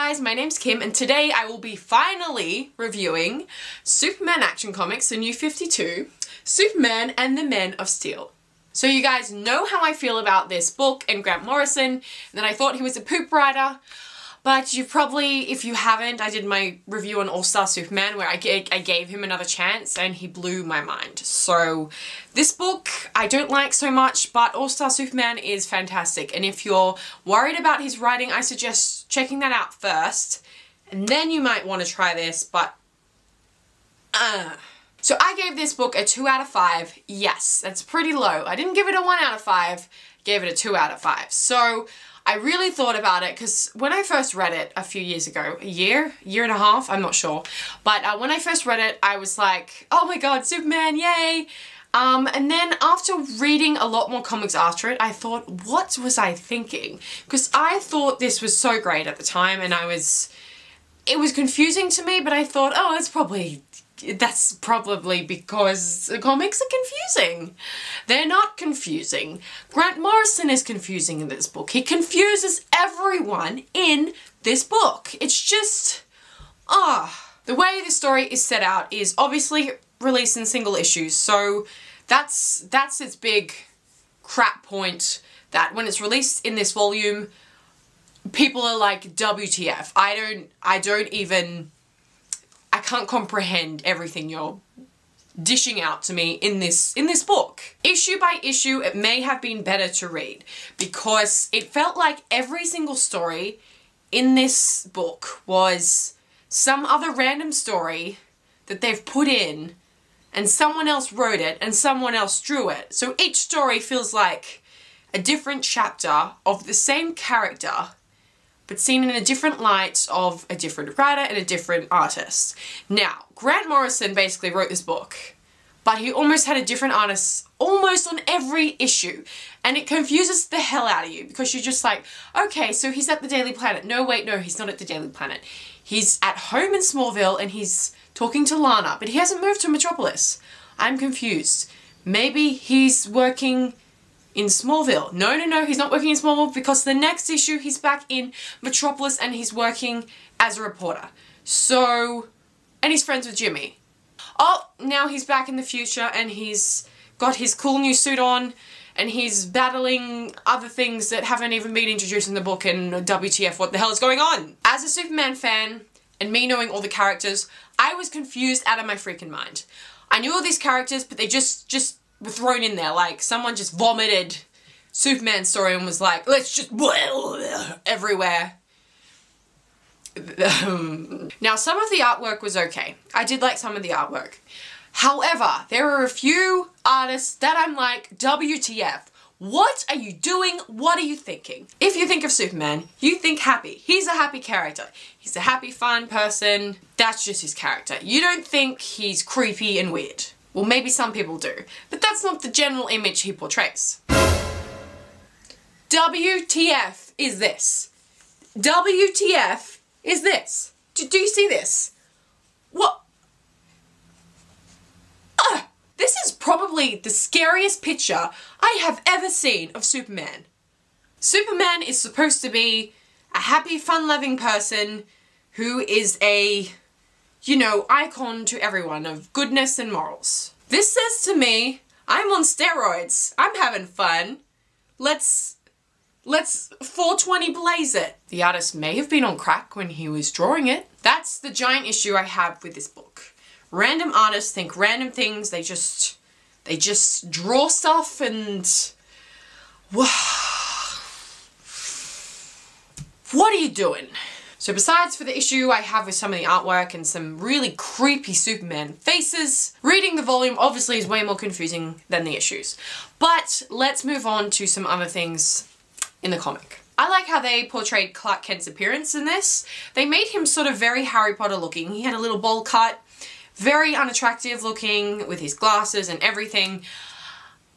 guys, my name's Kim and today I will be finally reviewing Superman Action Comics, the New 52, Superman and the Men of Steel. So you guys know how I feel about this book and Grant Morrison, and that I thought he was a poop writer, but you probably, if you haven't, I did my review on All-Star Superman where I gave him another chance and he blew my mind. So this book I don't like so much, but All-Star Superman is fantastic, and if you're worried about his writing, I suggest checking that out first, and then you might want to try this, but So I gave this book a 2 out of 5. Yes, that's pretty low. I didn't give it a 1 out of 5, gave it a 2 out of 5. So I really thought about it because when I first read it a few years ago, a year and a half, I'm not sure. But when I first read it, I was like, oh my god, Superman, yay! And then after reading a lot more comics after it, I thought, what was I thinking? Because I thought this was so great at the time, and it was confusing to me, but I thought, oh, that's probably because the comics are confusing. They're not confusing. Grant Morrison is confusing in this book. He confuses everyone in this book. It's just, the way the story is set out is obviously released in single issues, so that's its big crap point, that when it's released in this volume, people are like, WTF. I can't comprehend everything you're dishing out to me in this book. Issue by issue, it may have been better to read because it felt like every single story in this book was some other random story that they've put in and someone else wrote it and someone else drew it. So each story feels like a different chapter of the same character, but seen in a different light of a different writer and a different artist. Now, Grant Morrison basically wrote this book, but he almost had a different artist almost on every issue, and it confuses the hell out of you because you're just like, okay, so he's at the Daily Planet. No, wait, no, he's not at the Daily Planet. He's at home in Smallville and he's talking to Lana, but he hasn't moved to Metropolis. I'm confused. Maybe he's working in Smallville. No, he's not working in Smallville because the next issue he's back in Metropolis and he's working as a reporter. So, and he's friends with Jimmy. Oh, now he's back in the future and he's got his cool new suit on and he's battling other things that haven't even been introduced in the book, and WTF, what the hell is going on? As a Superman fan, and me knowing all the characters, I was confused out of my freaking mind. I knew all these characters, but they just were thrown in there, like someone just vomited Superman's story and was like, let's just everywhere. Now, some of the artwork was okay. I did like some of the artwork. However, there are a few artists that I'm like, WTF, what are you doing? What are you thinking? If you think of Superman, you think happy. He's a happy character. He's a happy, fun person. That's just his character. You don't think he's creepy and weird. Well, maybe some people do, but that's not the general image he portrays. WTF is this? WTF is this? Do you see this? What? This is probably the scariest picture I have ever seen of Superman. Superman is supposed to be a happy, fun-loving person who is a, you know, icon to everyone of goodness and morals. This says to me, I'm on steroids. I'm having fun. Let's 420 blaze it. The artist may have been on crack when he was drawing it. That's the giant issue I have with this book. Random artists think random things. They just draw stuff and what are you doing? So besides for the issue I have with some of the artwork and some really creepy Superman faces, reading the volume obviously is way more confusing than the issues. But let's move on to some other things in the comic. I like how they portrayed Clark Kent's appearance in this. They made him sort of very Harry Potter looking. He had a little bowl cut, very unattractive looking with his glasses and everything.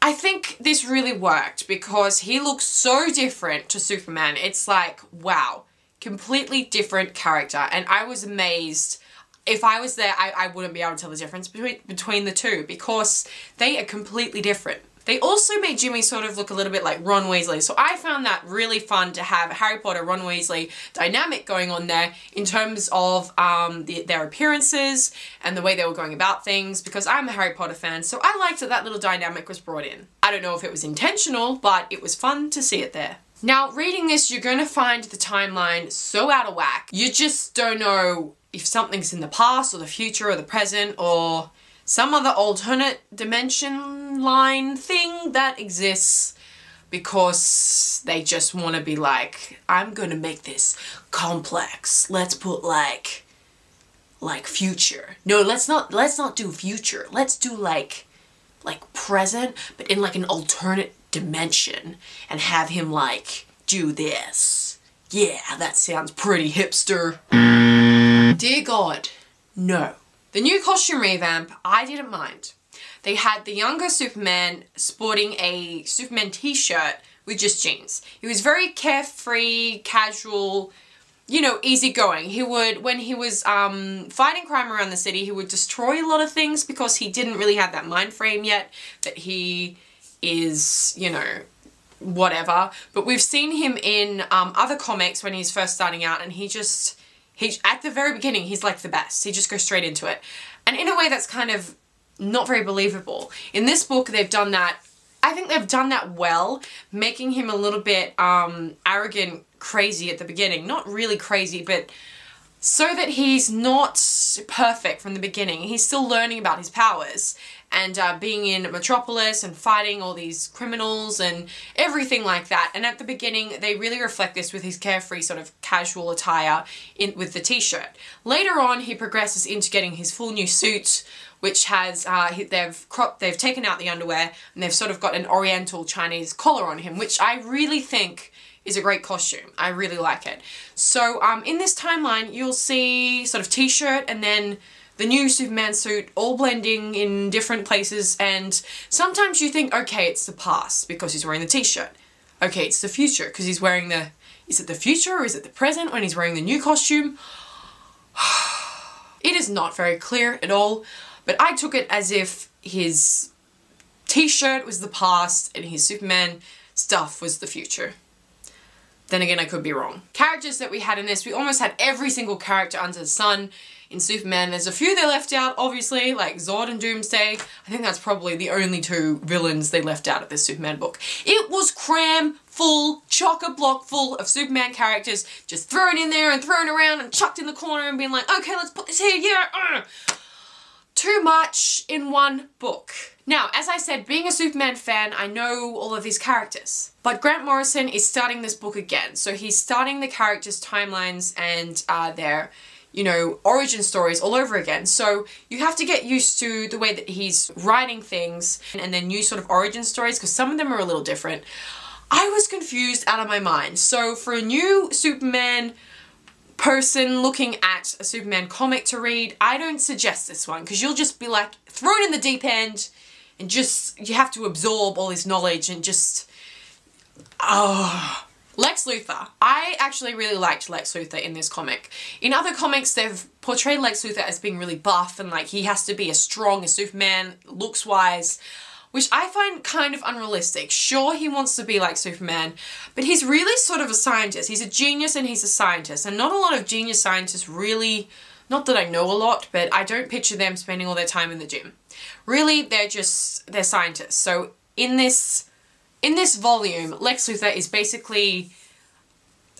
I think this really worked because he looks so different to Superman. It's like, wow. Completely different character, and I was amazed. If I was there, I wouldn't be able to tell the difference between the two because they are completely different. They also made Jimmy sort of look a little bit like Ron Weasley. So I found that really fun to have Harry Potter, Ron Weasley dynamic going on there in terms of their appearances and the way they were going about things, because I'm a Harry Potter fan, so I liked that that little dynamic was brought in. I don't know if it was intentional, but it was fun to see it there. Now, reading this, you're going to find the timeline so out of whack. You just don't know if something's in the past or the future or the present or some other alternate dimension line thing that exists because they just want to be like, I'm going to make this complex. Let's put like future. No, let's not do future. Let's do like present, but in like an alternate dimension and have him like do this. Yeah, that sounds pretty hipster. Dear God, no. The new costume revamp, I didn't mind. They had the younger Superman sporting a Superman t-shirt with just jeans. He was very carefree, casual, you know, easygoing. He would, when he was fighting crime around the city, he would destroy a lot of things because he didn't really have that mind frame yet that he is, you know, whatever. But we've seen him in other comics when he's first starting out, and he at the very beginning, he's like the best. He just goes straight into it. And in a way that's kind of not very believable. In this book, they've done that, I think they've done that well, making him a little bit arrogant, crazy at the beginning. Not really crazy, but so that he's not perfect from the beginning. He's still learning about his powers and being in Metropolis and fighting all these criminals and everything like that. And at the beginning, they really reflect this with his carefree sort of casual attire with the t-shirt. Later on, he progresses into getting his full new suit, which has, they've taken out the underwear and they've sort of got an Oriental Chinese collar on him, which I really think is a great costume. I really like it. So in this timeline, you'll see sort of t-shirt and then the new Superman suit all blending in different places, and sometimes you think, okay, it's the past because he's wearing the t-shirt. Okay, it's the future because he's wearing the... Is it the future or is it the present when he's wearing the new costume? It is not very clear at all, but I took it as if his t-shirt was the past and his Superman stuff was the future. Then again, I could be wrong. Characters that we had in this, we almost had every single character under the sun in Superman. There's a few they left out, obviously, like Zod and Doomsday. I think that's probably the only two villains they left out of this Superman book. It was cram full, chock-a-block full of Superman characters just thrown in there and thrown around and chucked in the corner and being like, okay, let's put this here, yeah, Too much in one book. Now, as I said, being a Superman fan, I know all of these characters. But Grant Morrison is starting this book again. So he's starting the characters' timelines and their, you know, origin stories all over again. So you have to get used to the way that he's writing things and then new sort of origin stories, because some of them are a little different. I was confused out of my mind. So for a new Superman person looking at a Superman comic to read, I don't suggest this one, because you'll just be like thrown in the deep end and just, you have to absorb all his knowledge and just, Lex Luthor. I actually really liked Lex Luthor in this comic. In other comics, they've portrayed Lex Luthor as being really buff and like he has to be as strong as Superman looks-wise, which I find kind of unrealistic. Sure, he wants to be like Superman, but he's really sort of a scientist. He's a genius and he's a scientist, and not a lot of genius scientists really, not that I know a lot, but I don't picture them spending all their time in the gym. Really, they're scientists. So in this volume, Lex Luthor is basically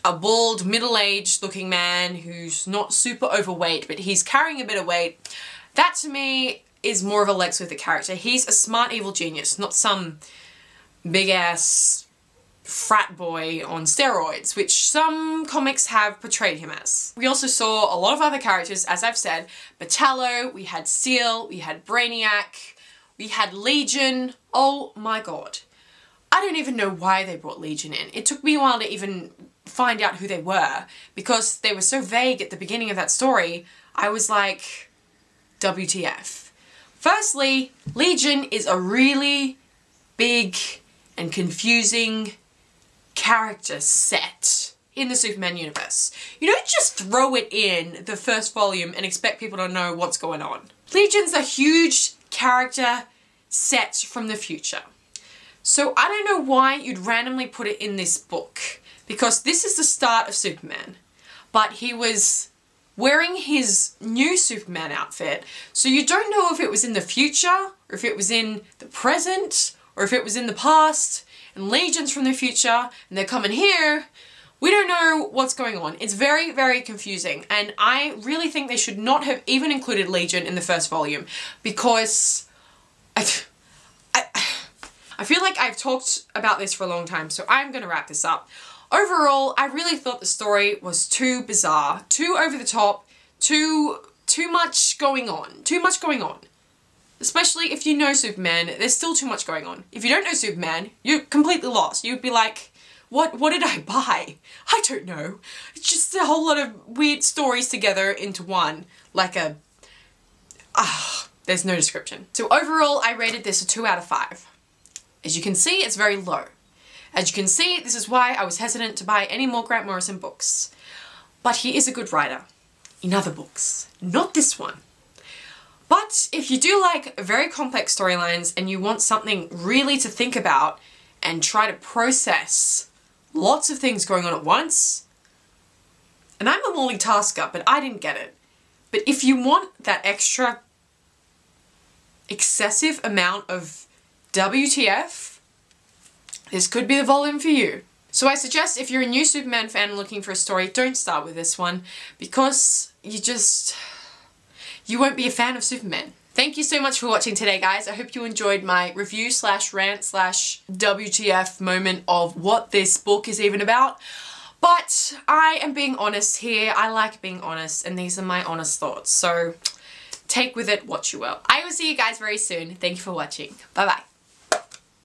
a bald, middle-aged looking man who's not super overweight, but he's carrying a bit of weight. That to me is more of a Lex Luthor character. He's a smart evil genius, not some big-ass frat boy on steroids, which some comics have portrayed him as. We also saw a lot of other characters, as I've said. Metallo, we had Steel, we had Brainiac, we had Legion. Oh my god. I don't even know why they brought Legion in. It took me a while to even find out who they were, because they were so vague at the beginning of that story. I was like, WTF. Firstly, Legion is a really big and confusing character set in the Superman universe. You don't just throw it in the first volume and expect people to know what's going on. Legion's a huge character set from the future. So I don't know why you'd randomly put it in this book, because this is the start of Superman, but he was wearing his new Superman outfit, so you don't know if it was in the future, or if it was in the present, or if it was in the past, and Legion's from the future, and they're coming here. We don't know what's going on. It's very, very confusing, and I really think they should not have even included Legion in the first volume, because I feel like I've talked about this for a long time, so I'm gonna wrap this up. Overall, I really thought the story was too bizarre, too over the top, too much going on. Too much going on. Especially if you know Superman, there's still too much going on. If you don't know Superman, you're completely lost. You'd be like, what did I buy? I don't know. It's just a whole lot of weird stories together into one. Like there's no description. So overall, I rated this a 2 out of 5. As you can see, it's very low. As you can see, this is why I was hesitant to buy any more Grant Morrison books. But he is a good writer in other books, not this one. But if you do like very complex storylines and you want something really to think about and try to process lots of things going on at once, and I'm a multitasker, but I didn't get it. But if you want that extra excessive amount of WTF, this could be the volume for you. So I suggest if you're a new Superman fan looking for a story, don't start with this one, because you won't be a fan of Superman. Thank you so much for watching today, guys. I hope you enjoyed my review slash rant slash WTF moment of what this book is even about. But I am being honest here. I like being honest, and these are my honest thoughts. So take with it what you will. I will see you guys very soon. Thank you for watching. Bye bye.